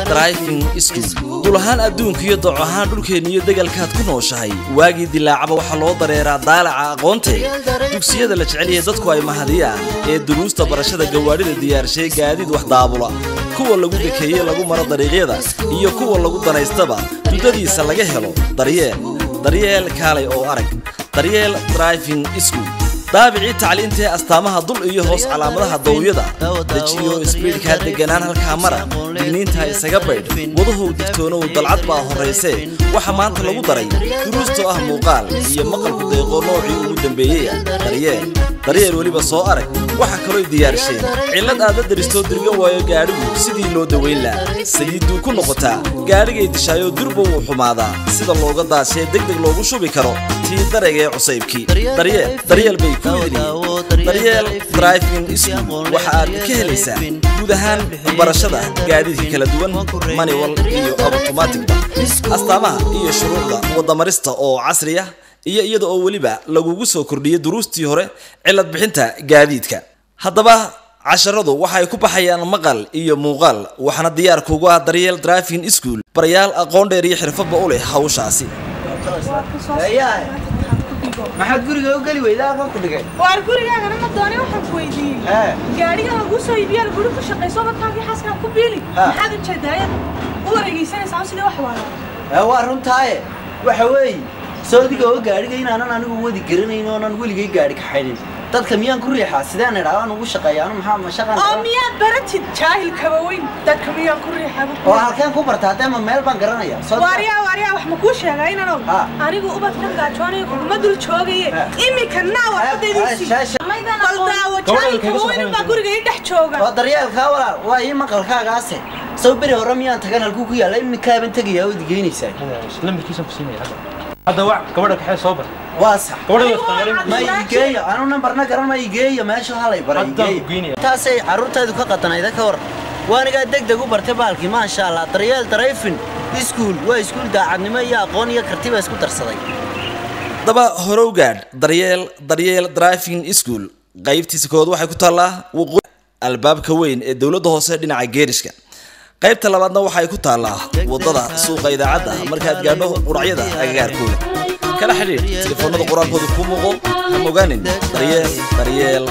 driving school dulahaan adduunka iyo doc ahaan dhulkeena iyo degalkaad ku nooshahay waagii dilaacaba waxa loo dareeraa daalaca aqoonta dugsiyada la jecel yahay dadku ay mahadiyaan ee duruusta barashada gawaarida diyaarshay gaadiid wax daabula kuwa lagu dekeeyay lagu maro dariiqyada iyo kuwa lagu danaystaba dudadiisa laga helo daryeel kaalay oo arag daryeel driving school daabici tacliinta astaamaha dul iyo hoos calaamadaha dawiyada dajiyo isbiilka deganaan halka mara digniinta isaga baydh wadahu digtoono dalcad baa horeysay waxa maanta lagu daray duruusto ah muuqaal iyo maqalku deeqo noocii ugu dambeeyay daryeel waliba soo arag waxa kale oo diyaarshay cilad aad daristo dirga waayo gaarigu sidii loo daweyn la saliidu ku noqotaa gaarigay dishaayo durba uu xumaada sida looga daashay degdeg loogu shubi karo tii darayga cusaybki daryeel bay daryeel driving school waxa aad ka helaysaa guud ahaan barashada gaadiidka kala duwan manual iyo automatic astaamaha iyo shuruucda wadamarista oo casri ah iyo iyada oo waliba lagugu soo kordhiyay duruustii hore cilad bixinta gaadiidka haddaba casharadu waxay ku baxayaan maqal iyo muuqaal waxana diyaar kugu ah daryeel driving school barayaal aqoon dheer iyo xirfadba u leh hawshaasi maxaad guriga u gali weydaa ka ku dhigay waar gurigaaga ma doonay waxaan ku weydiiyay gaariga ugu soo iibiyay guriga ku shaqeyso badkaagi xaska ku biili maxaad u jeedaayad u wareegaysanaysaa sida wax waa runtaaye waxa weey soodiga oo gaariga inaanan anigu wadi garanayno oo aan weligay gaari ka xidhin dadka miyaan ku riixaa sidaan idhaahdo ugu shaqeeyaan maxaa ma shaqan oo miyaad baratid jaahil kaba weyn dadka miyaan ku riixaa oo halkeen ku bartaa dama meel baan garanaya waariya wax ma ku sheegay inaan anigu ubadkan gaajoonay kuma dul joogay imika naawa dadaydiisi baldaawo jaahil kaba weyn baa guriga dhex jooga oo daryeelka walaal waa ii maqalkaagaase soo bari hore miyaan tagan halku ku yaala imika baan tagayaa oo digeynaysaa lambarkiisa ku siinaya هذا واحد كبرنا كحيل صوبر واصح ما يجي أنا نمبرنا كرام ما يجي ماشي هلا يبري تاسي عروتها ذو كقطنا إذا كور وأنا قاعد دق برتبالك ما شاء الله طريال طريفن سكول وسكول ده عندنا ما يقوني كرتيبة سكول ترصدي دبا هروجاد دريال درايفين سكول قيبتي سكود واحد كتلا وقول الباب كوين الدولة ده هوسه دينا عجيرشك qaybta labaadna waxay ku taalaa wadada suuqa idaacada markaad gaadho quracyada agagaarkooda kala xiriir telefoonada qoraalkooda ku muuqo ha mogaanin daryeel